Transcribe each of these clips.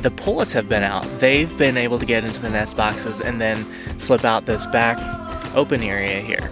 the pullets have been out. They've been able to get into the nest boxes and then slip out this back open area here.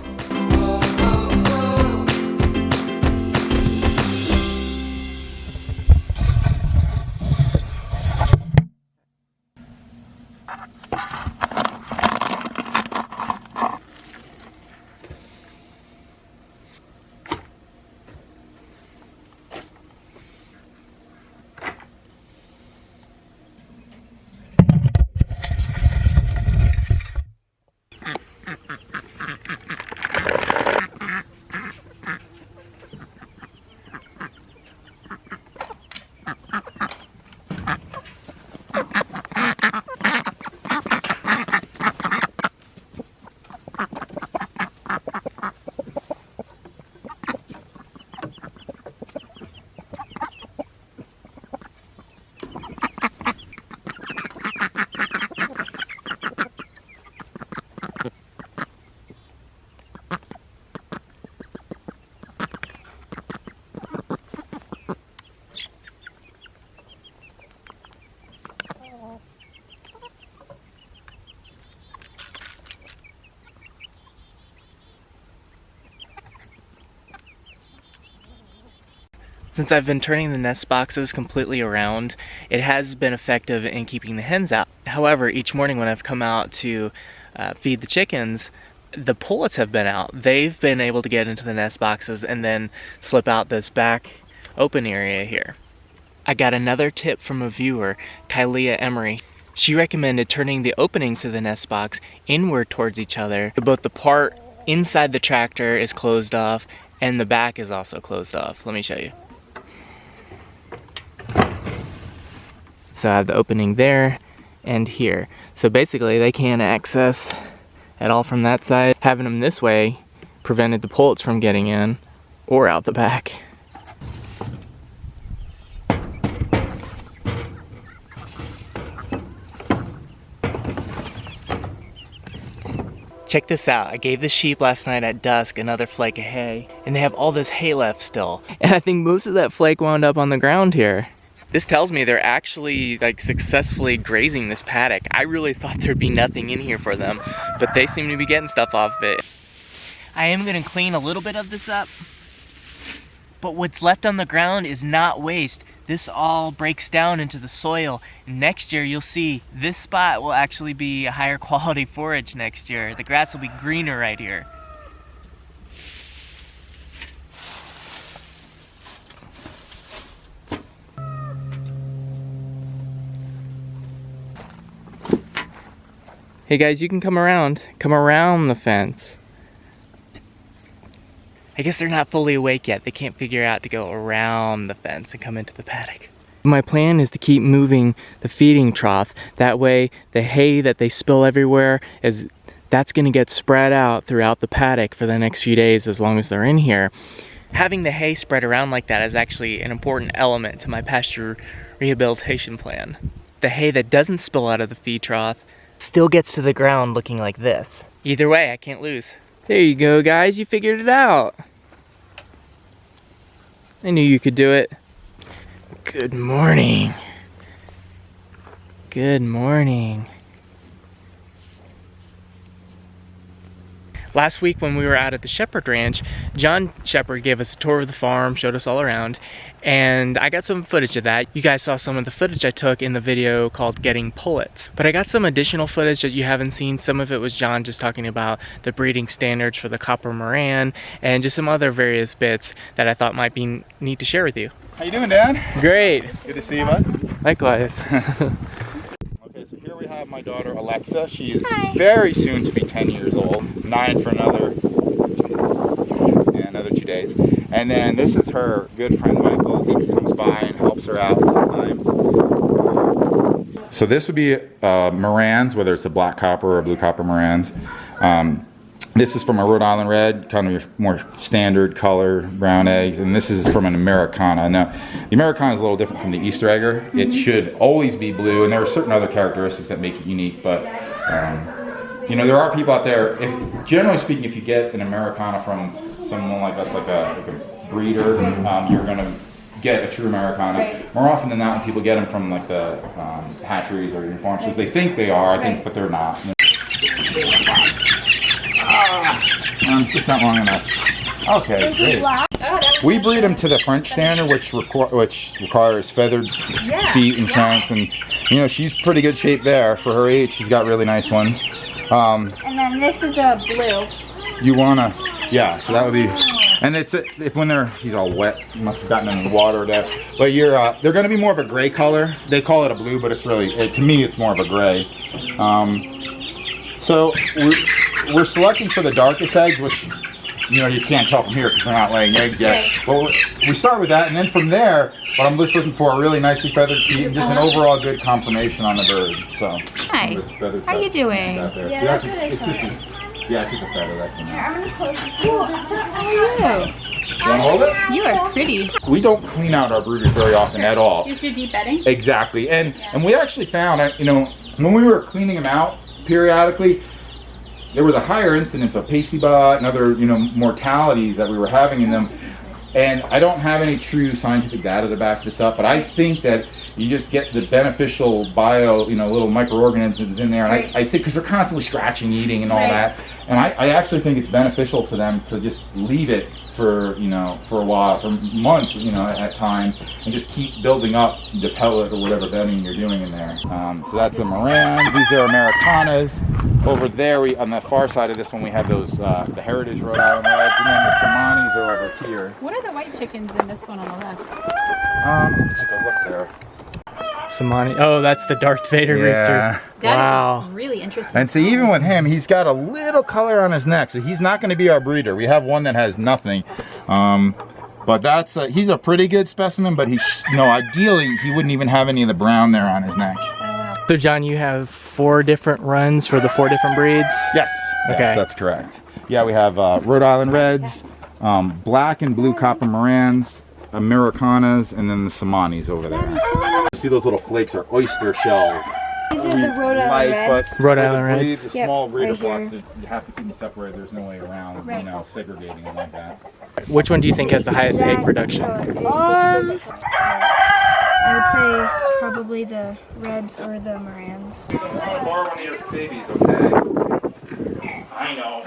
Since I've been turning the nest boxes completely around, it has been effective in keeping the hens out. However, each morning when I've come out to feed the chickens, the pullets have been out. They've been able to get into the nest boxes and then slip out this back open area here. I got another tip from a viewer, Kylia Emery. She recommended turning the openings to the nest box inward towards each other. Both the part inside the tractor is closed off and the back is also closed off. Let me show you. So I have the opening there and here. So basically they can't access at all from that side. Having them this way prevented the pullets from getting in or out the back. Check this out, I gave the sheep last night at dusk another flake of hay, and they have all this hay left still. And I think most of that flake wound up on the ground here. This tells me they're actually like successfully grazing this paddock. I really thought there'd be nothing in here for them, but they seem to be getting stuff off of it. I am gonna clean a little bit of this up, but what's left on the ground is not waste. This all breaks down into the soil. And next year you'll see this spot will actually be a higher quality forage next year. The grass will be greener right here. Hey guys, you can come around the fence. I guess they're not fully awake yet. They can't figure out to go around the fence and come into the paddock. My plan is to keep moving the feeding trough. That way the hay that they spill everywhere, that's gonna get spread out throughout the paddock for the next few days as long as they're in here. Having the hay spread around like that is actually an important element to my pasture rehabilitation plan. The hay that doesn't spill out of the feed trough still gets to the ground looking like this. Either way, I can't lose. There you go, guys, you figured it out. I knew you could do it. Good morning. Good morning. Last week when we were out at the Sheppard Ranch, John Sheppard gave us a tour of the farm, showed us all around, and I got some footage of that. You guys saw some of the footage I took in the video called Getting Pullets. But I got some additional footage that you haven't seen. Some of it was John just talking about the breeding standards for the copper Moran and just some other various bits that I thought might be neat to share with you. How you doing, Dad? Great. Good to see you, bud. Likewise. Okay, so here we have my daughter Alexa. She is very soon to be 10 years old. 9 for another 2 days. And then this is her good friend Michael. He comes by and helps her out sometimes. So this would be Morans, whether it's a black copper or blue copper Morans. This is from a Rhode Island red, kind of your more standard color, brown eggs, and this is from an Americana. Now, the Americana is a little different from the Easter egger. It should always be blue, and there are certain other characteristics that make it unique, but you know, there are people out there, generally speaking, if you get an Americana from someone like us, like a breeder, you're going to get a true Americana. Right. More often than not, when people get them from like the hatcheries or even farm shows, they think they are, I think, but they're not. It's just not long enough. Okay, great. We breed them to the French standard, which requires feathered feet and shanks, and you know, she's pretty good shape there for her age. She's got really nice ones. And then this is a blue. You wanna, yeah. So that would be, and it's if when she's all wet, you must have gotten them in the water there. But they're gonna be more of a gray color. They call it a blue, but it's really, to me, it's more of a gray. So we're selecting for the darkest eggs, which, you know, you can't tell from here because they're not laying eggs yet. But we start with that, and then from there, what I'm just looking for are really nicely feathered feet and just an overall good conformation on the bird. So, hi, how are you doing? Yeah, that's really it's just a feather that came out. I'm gonna close this. How are you? You want to hold it? You are pretty. We don't clean out our brooders very often at all. Just your deep bedding? Exactly, and we actually found, you know, when we were cleaning them out periodically, there was a higher incidence of pasty butt and other, you know, mortalities that we were having in them. And I don't have any true scientific data to back this up, but I think that you just get the beneficial little microorganisms in there. And I think because they're constantly scratching, eating, and all that. And I actually think it's beneficial to them to just leave it for, you know, for a while, for months, you know, at times, and just keep building up the pellet or whatever bedding you're doing in there. So that's the Morans. These are Americanas. Over there, on the far side of this one, we have those the Heritage Rhode Island Reds, and then the Samanis are over here. What are the white chickens in this one on the left? Let's take a look there. Samani. Oh, that's the Darth Vader rooster. That is really interesting. And see, even with him, he's got a little color on his neck, so he's not going to be our breeder. We have one that has nothing. But that's he's a pretty good specimen, but ideally, he wouldn't even have any of the brown there on his neck. So John, you have 4 different runs for the 4 different breeds? Yes, okay. Yes, that's correct. Yeah, we have Rhode Island Reds, black and blue copper Morans, Americanas, and then the Samanis over there. See those little flakes are oyster shell. These are the Rhode Island Reds. Rhode Island Reds. The small breeder flocks, you have to keep them separated. There's no way around, you know, segregating them like that. Which one do you think has the highest egg production? I would say probably the Reds or the Morans. I'll borrow one of your babies, okay? I know.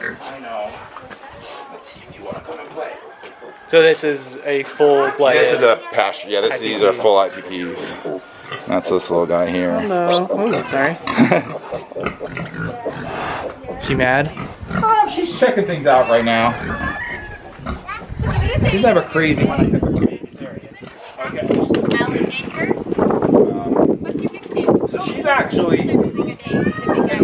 Let's see if you want to come and play. So this is a full-blooded... This is a pasture. Yeah, these are full IPPs. That's this little guy here. Hello. Oh, sorry. She mad? She's checking things out right now. She's never crazy when I pick up the babies. There he is. Okay. Alligator? What's your nickname? So she's actually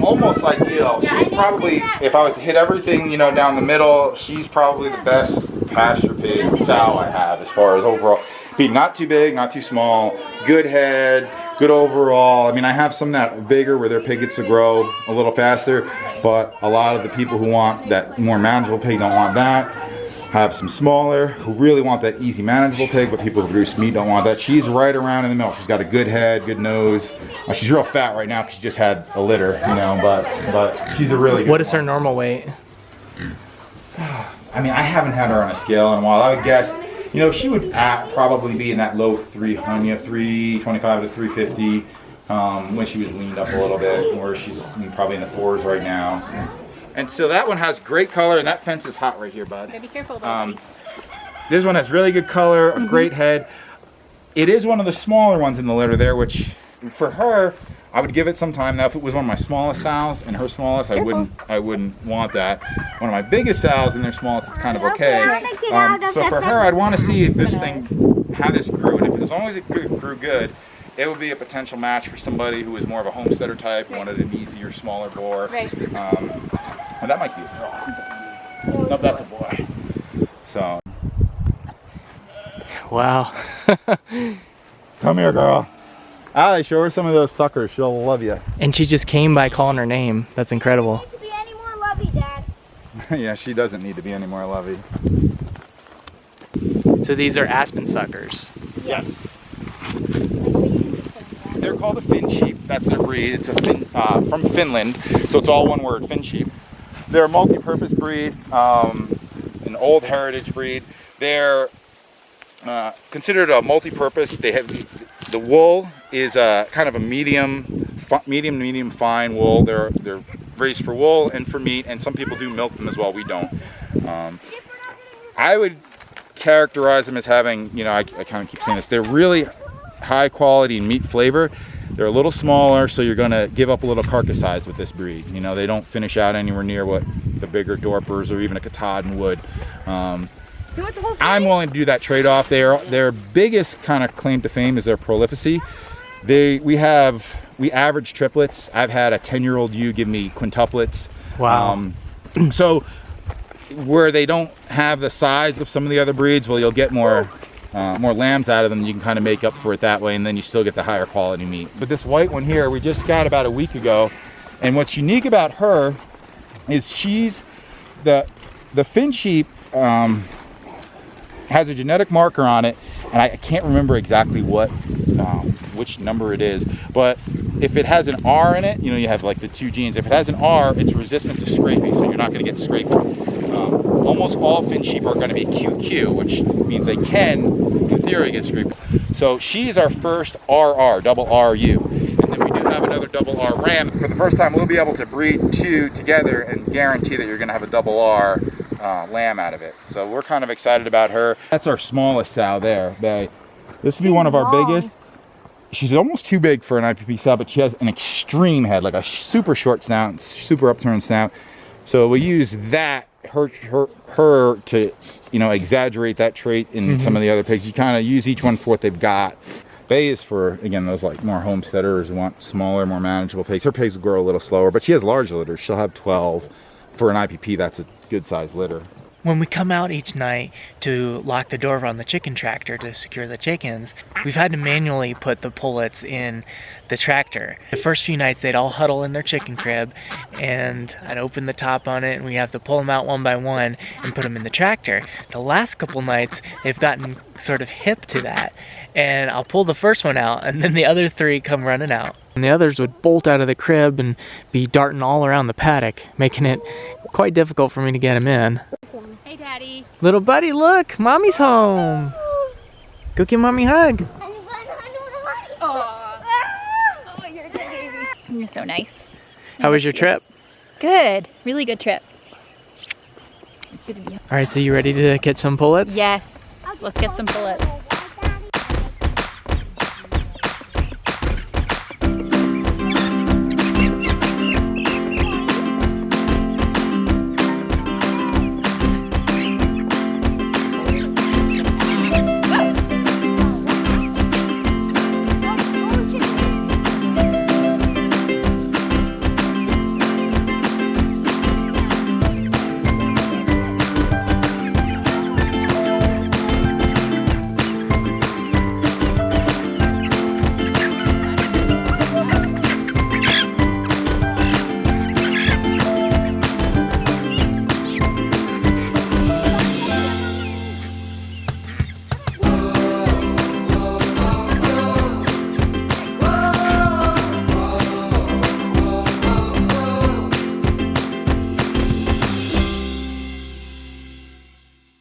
almost ideal. She's probably, if I was to hit everything, you know, down the middle, she's probably the best pasture pig sow I have as far as overall. Feet not too big, not too small, good head, good overall. I mean, I have some that are bigger where their pig gets to grow a little faster, but a lot of the people who want that more manageable pig don't want that. Have some smaller who really want that easy manageable pig, but people who produce meat don't want that. She's right around in the middle. She's got a good head, good nose. She's real fat right now because she just had a litter, you know, but she's a really good What is her normal weight? I mean, I haven't had her on a scale in a while. I would guess, you know, she would probably be in that low 325 to 350 when she was leaned up a little bit, where she's probably in the 4s right now. And so that one has great color, and that fence is hot right here, bud. Be careful though. This one has really good color, a great head. It is one of the smaller ones in the litter there, which for her, I would give it some time. Now, if it was one of my smallest sows and her smallest, I wouldn't want that. One of my biggest sows and their smallest, it's kind of okay. So for her, I'd want to see if this thing, how this grew, and if as long as it grew good, it would be a potential match for somebody who is more of a homesteader type, wanted an easier, smaller bore. Right. And that might be a girl. No, that's a boy. So. Wow. Come here, girl. Allie, show her some of those suckers. She'll love you. And she just came by calling her name. That's incredible. To be any more lovey, Dad. Yeah, she doesn't need to be any more lovey. So these are Aspen Suckers. Yes. They're called a Finn sheep. That's their breed. It's a Finn, from Finland, so it's all one word, Finn sheep. They're a multi-purpose breed, an old heritage breed. They're considered a multi-purpose. They have the wool is kind of a medium fine wool. They're raised for wool and for meat, and some people do milk them as well. We don't. I would characterize them as having, you know, I kind of keep saying this, they're really high quality meat flavor. They're a little smaller, so you're going to give up a little carcass size with this breed. You know, they don't finish out anywhere near what the bigger Dorpers or even a Katahdin would. I'm willing to do that trade-off. Their biggest kind of claim to fame is their prolificacy. We average triplets. I've had a 10-year-old ewe give me quintuplets. Wow. So where they don't have the size of some of the other breeds, well, you'll get more lambs out of them. You can kind of make up for it that way, and then you still get the higher quality meat. But this white one here, we just got about a week ago, and what's unique about her is she's the fin sheep has a genetic marker on it, and I can't remember exactly which number it is, but if it has an R in it, you know, you have like the 2 genes. If it has an R, it's resistant to scraping, so you're not going to get scraping. Almost all fin sheep are going to be QQ, which means they can, in theory, get scraped. So she's our first RR, double RU. And then we do have another double R ram. For the first time, we'll be able to breed 2 together and guarantee that you're going to have a double R lamb out of it. So we're kind of excited about her. That's our smallest sow there, Bay. This will be one of our biggest. She's almost too big for an IPP sow, but she has an extreme head, like a super short snout, super upturned snout. So we use that, her to, you know, exaggerate that trait in some of the other pigs. You kind of use each one for what they've got. Bay is for, again, those like more homesteaders who want smaller, more manageable pigs. Her pigs will grow a little slower, but she has large litters. She'll have 12. For an IPP, that's a good size litter. When we come out each night to lock the door on the chicken tractor to secure the chickens, we've had to manually put the pullets in the tractor. The first few nights they'd all huddle in their chicken crib, and I'd open the top on it, and we have to pull them out one by one and put them in the tractor. The last couple nights they've gotten sort of hip to that, and I'll pull the first one out, and then the other 3 come running out. And the others would bolt out of the crib and be darting all around the paddock, making it quite difficult for me to get them in. Hey, Daddy. Little buddy, look, Mommy's home. Go give Mommy a hug. Oh, you're a good baby. You're so nice. How was your trip? Good. Really good trip. It's good to be home. All right, so you ready to get some pullets? Yes. Let's get some bullets.